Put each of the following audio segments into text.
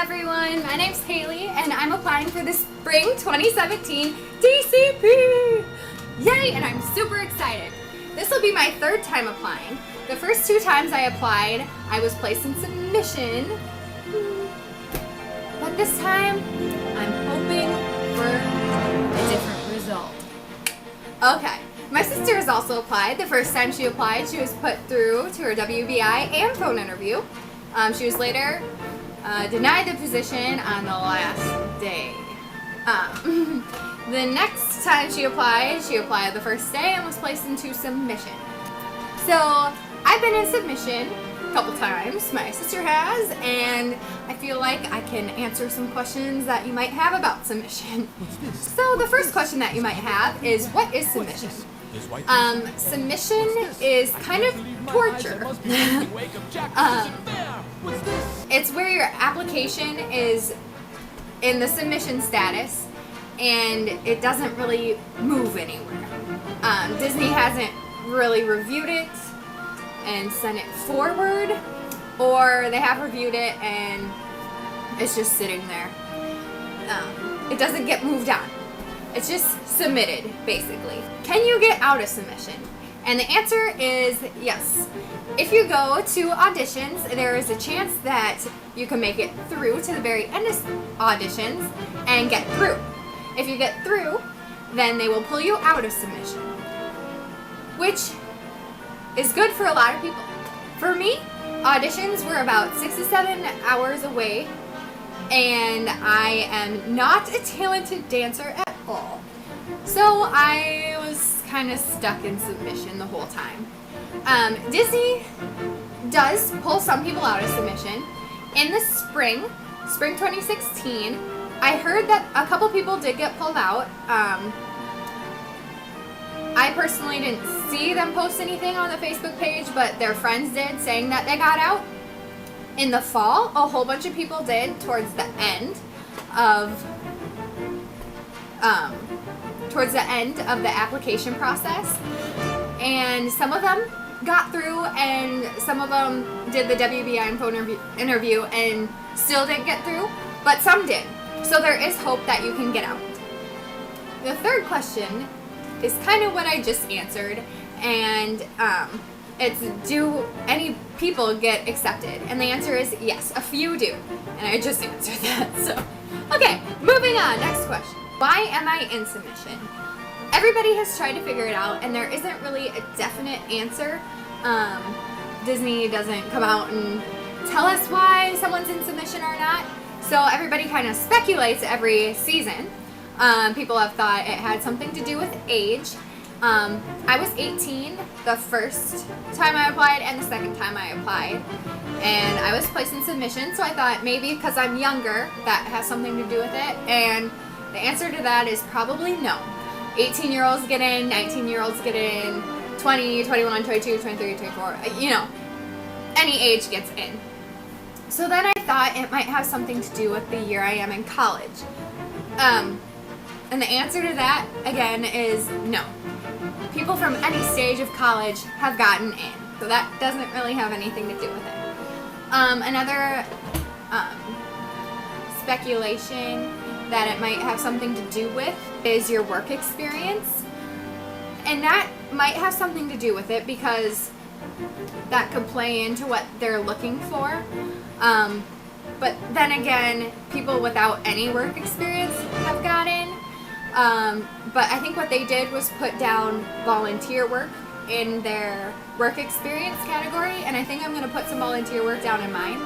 everyone, my name's Haley and I'm applying for the Spring 2017 DCP! Yay, and I'm super excited. This will be my third time applying. The first two times I applied, I was placed in submission. But this time, I'm hoping for a different result. Okay, my sister has also applied. The first time she applied, she was put through to her WBI and phone interview. She was later denied the position on the last day. The next time she applied the first day and was placed into submission. So I've been in submission a couple times, my sister has, and I feel like I can answer some questions that you might have about submission. So the first question that you might have is, what is submission? Submission is kind of torture. It's where your application is in the submission status and it doesn't really move anywhere. Disney hasn't really reviewed it and sent it forward, or they have reviewed it and it's just sitting there. It doesn't get moved on. It's just submitted, basically. Can you get out of submission? And the answer is yes. If you go to auditions, there is a chance that you can make it through to the very end of auditions and get through. If you get through, then they will pull you out of submission, which is good for a lot of people. For me, auditions were about 6 to 7 hours away, and I am not a talented dancer at all. So I was kind of stuck in submission the whole time. Disney does pull some people out of submission. In the spring 2016, I heard that a couple people did get pulled out. I personally didn't see them post anything on the Facebook page, but their friends did, saying that they got out. In the fall, a whole bunch of people did towards the end of the application process, and some of them got through and some of them did the WBI and phone interview and still didn't get through, but some did. So there is hope that you can get out. The third question is kind of what I just answered, and it's, do any people get accepted? And the answer is yes, a few do. And I just answered that, so. Okay, moving on, next question. Why am I in submission? Everybody has tried to figure it out, and there isn't really a definite answer. Disney doesn't come out and tell us why someone's in submission or not. So everybody kind of speculates every season. People have thought it had something to do with age. I was 18 the first time I applied and the second time I applied, and I was placed in submission, so I thought maybe because I'm younger that has something to do with it, and the answer to that is probably no. 18-year-olds get in, 19-year-olds get in, 20, 21, 22, 23, 24, you know, any age gets in. So then I thought it might have something to do with the year I am in college. And the answer to that, again, is no. People from any stage of college have gotten in, so that doesn't really have anything to do with it. Another speculation that it might have something to do with is your work experience. And that might have something to do with it because that could play into what they're looking for. But then again, people without any work experience have got in. But I think what they did was put down volunteer work in their work experience category, and I think I'm going to put some volunteer work down in mine.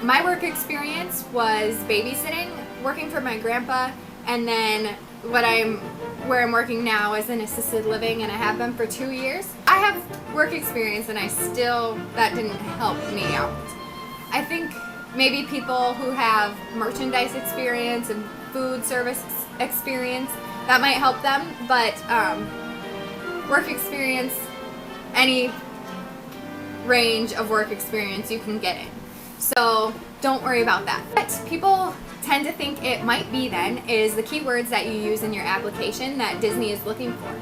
My work experience was babysitting, working for my grandpa, and then where I'm working now is in assisted living, and I have been for 2 years. I have work experience, and that didn't help me out. I think maybe people who have merchandise experience and food service experience, that might help them, but work experience, any range of work experience you can get in. So don't worry about that. What people tend to think it might be then is the keywords that you use in your application that Disney is looking for.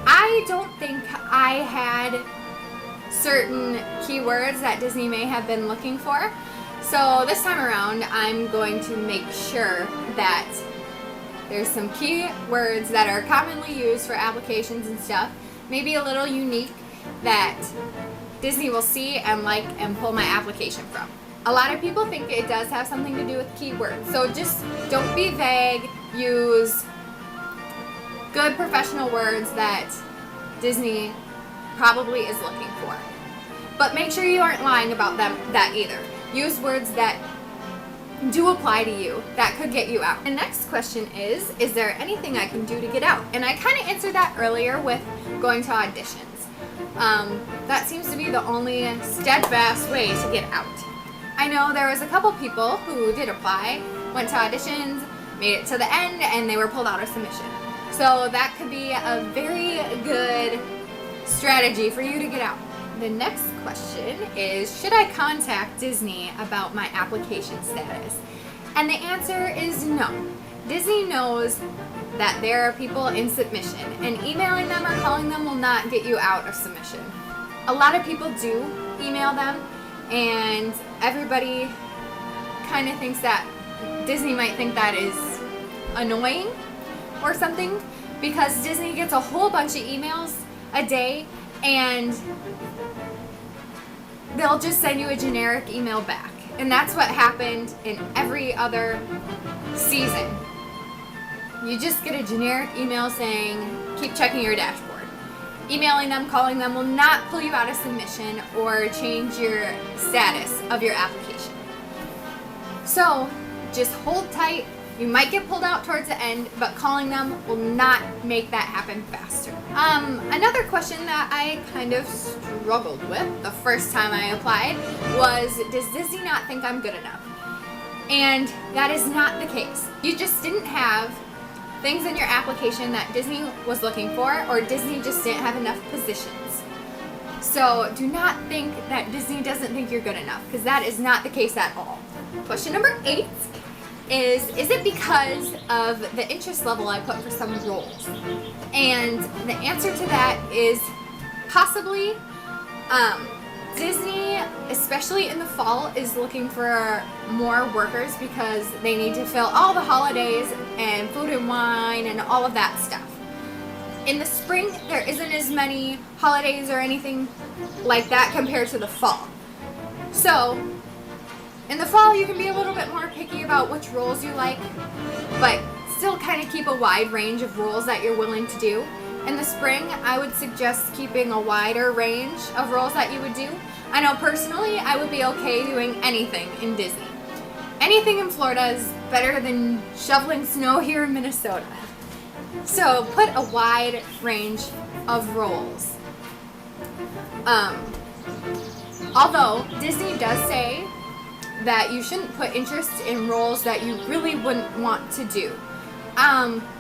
I don't think I had certain keywords that Disney may have been looking for. So this time around, I'm going to make sure that there's some key words that are commonly used for applications and stuff, maybe a little unique, that Disney will see and like and pull my application from. A lot of people think it does have something to do with keywords, so just don't be vague. Use good professional words that Disney probably is looking for. But make sure you aren't lying about that either. Use words that do apply to you, that could get you out. The next question is there anything I can do to get out? And I kind of answered that earlier with going to auditions. That seems to be the only steadfast way to get out. I know there was a couple people who did apply, went to auditions, made it to the end, and they were pulled out of submission. So that could be a very good strategy for you to get out. The next question is, should I contact Disney about my application status? And the answer is no. Disney knows that there are people in submission, and emailing them or calling them will not get you out of submission. A lot of people do email them, and everybody kind of thinks that Disney might think that is annoying or something, because Disney gets a whole bunch of emails a day, and they'll just send you a generic email back. And that's what happened in every other season. You just get a generic email saying, keep checking your dashboard. Emailing them, calling them will not pull you out of submission or change your status of your application. So just hold tight. You might get pulled out towards the end, but calling them will not make that happen faster. Another question that I kind of struggled with the first time I applied was, does Disney not think I'm good enough? And that is not the case. You just didn't have things in your application that Disney was looking for, or Disney just didn't have enough positions. So do not think that Disney doesn't think you're good enough, because that is not the case at all. Question number 8 is it because of the interest level I put for some roles? And the answer to that is possibly. Disney, especially in the fall, is looking for more workers because they need to fill all the holidays and food and wine and all of that stuff. In the spring, there isn't as many holidays or anything like that compared to the fall. So in the fall, you can be a little bit more picky about which roles you like, but still kind of keep a wide range of roles that you're willing to do. In the spring, I would suggest keeping a wider range of roles that you would do. I know personally, I would be okay doing anything in Disney. Anything in Florida is better than shoveling snow here in Minnesota. So put a wide range of roles. Although Disney does say that you shouldn't put interest in roles that you really wouldn't want to do.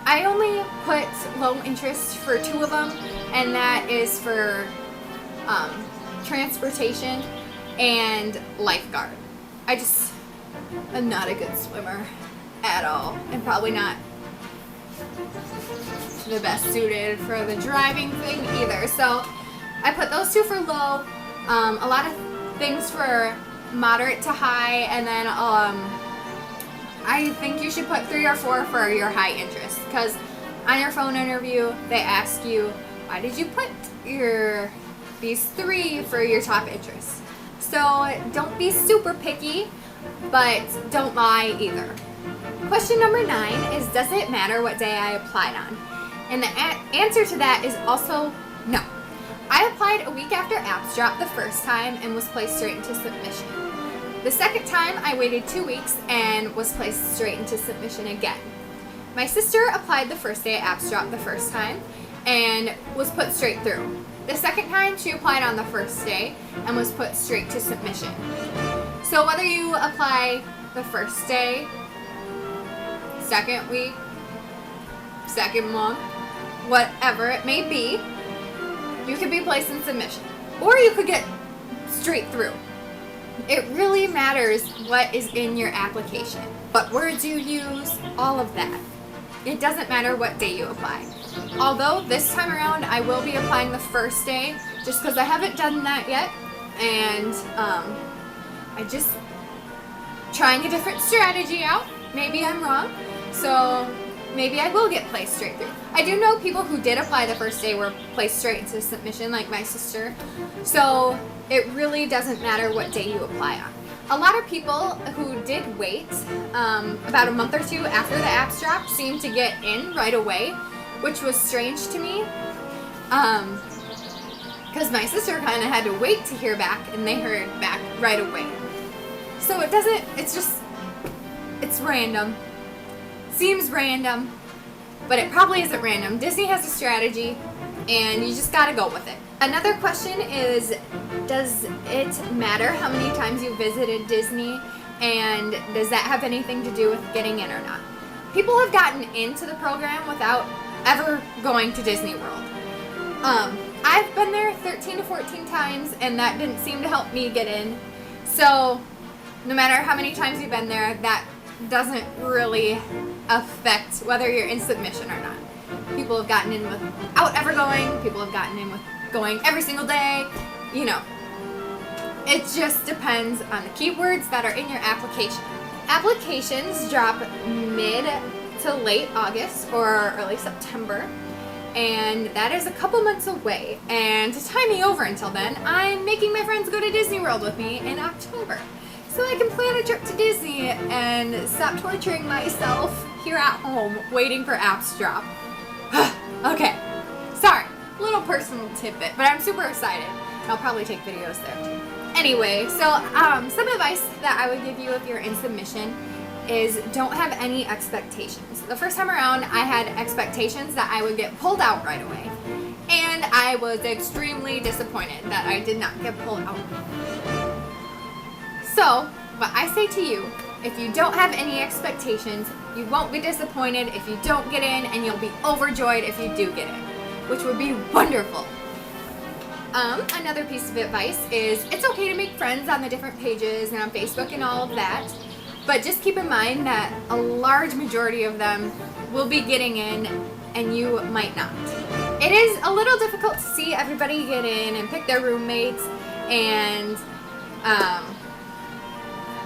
I only put low interest for 2 of them, and that is for transportation and lifeguard. I'm not a good swimmer at all, and probably not the best suited for the driving thing either. So I put those 2 for low, a lot of things for moderate to high, and then I think you should put 3 or 4 for your high interest, because on your phone interview they ask you, why did you put these 3 for your top interest? So don't be super picky, but don't lie either. Question number 9 is, does it matter what day I applied on? And the answer to that is also no. I applied a week after apps dropped the first time and was placed straight into submission. The second time, I waited 2 weeks and was placed straight into submission again. My sister applied the first day apps dropped the first time and was put straight through. The second time, she applied on the first day and was put straight to submission. So whether you apply the first day, second week, second month, whatever it may be, you could be placed in submission. Or you could get straight through. It really matters what is in your application, what words you use, all of that. It doesn't matter what day you apply. Although this time around I will be applying the first day, just because I haven't done that yet, and I just trying a different strategy out. Maybe I'm wrong. So maybe I will get placed straight through. I do know people who did apply the first day were placed straight into submission, like my sister. So it really doesn't matter what day you apply on. A lot of people who did wait about a month or two after the apps dropped seemed to get in right away, which was strange to me. Because my sister kind of had to wait to hear back, and they heard back right away. So it's random. Seems random, but it probably isn't random. Disney has a strategy, and you just gotta go with it. Another question is, does it matter how many times you visited Disney, and does that have anything to do with getting in or not? People have gotten into the program without ever going to Disney World. I've been there 13 to 14 times, and that didn't seem to help me get in. So no matter how many times you've been there, that doesn't really affect whether you're in submission or not. People have gotten in without ever going. People have gotten in with going every single day. You know, it just depends on the keywords that are in your application. Applications drop mid to late August or early September, and that is a couple months away. And to tie me over until then, I'm making my friends go to Disney World with me in October, so I can plan a trip to Disney and stop torturing myself here at home waiting for apps to drop. Okay, sorry, little personal tidbit, but I'm super excited. I'll probably take videos there too. Anyway, so some advice that I would give you if you're in submission is don't have any expectations. The first time around, I had expectations that I would get pulled out right away, and I was extremely disappointed that I did not get pulled out. So, what I say to you, if you don't have any expectations, you won't be disappointed if you don't get in, and you'll be overjoyed if you do get in, which would be wonderful. Another piece of advice is it's okay to make friends on the different pages and on Facebook and all of that, but just keep in mind that a large majority of them will be getting in and you might not. It is a little difficult to see everybody get in and pick their roommates and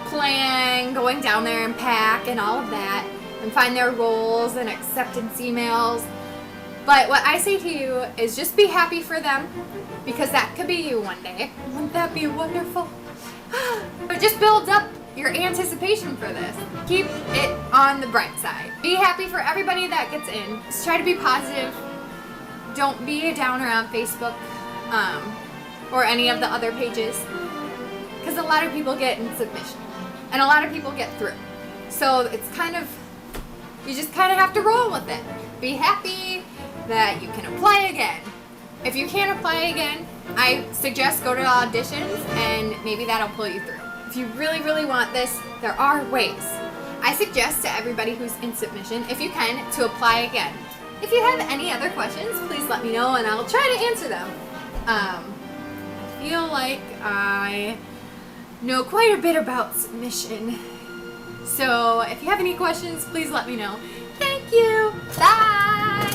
plan going down there and pack and all of that and find their roles and acceptance emails. But what I say to you is just be happy for them, because that could be you one day. Wouldn't that be wonderful? But just build up your anticipation for this. Keep it on the bright side. Be happy for everybody that gets in. Just try to be positive. Don't be a downer on Facebook or any of the other pages, because a lot of people get in submission and a lot of people get through. So it's you just kind of have to roll with it. Be happy that you can apply again. If you can't apply again, I suggest go to auditions and maybe that'll pull you through. If you really, really want this, there are ways. I suggest to everybody who's in submission, if you can, to apply again. If you have any other questions, please let me know and I'll try to answer them. I feel like I know quite a bit about submission. So if you have any questions, please let me know. Thank you. Bye.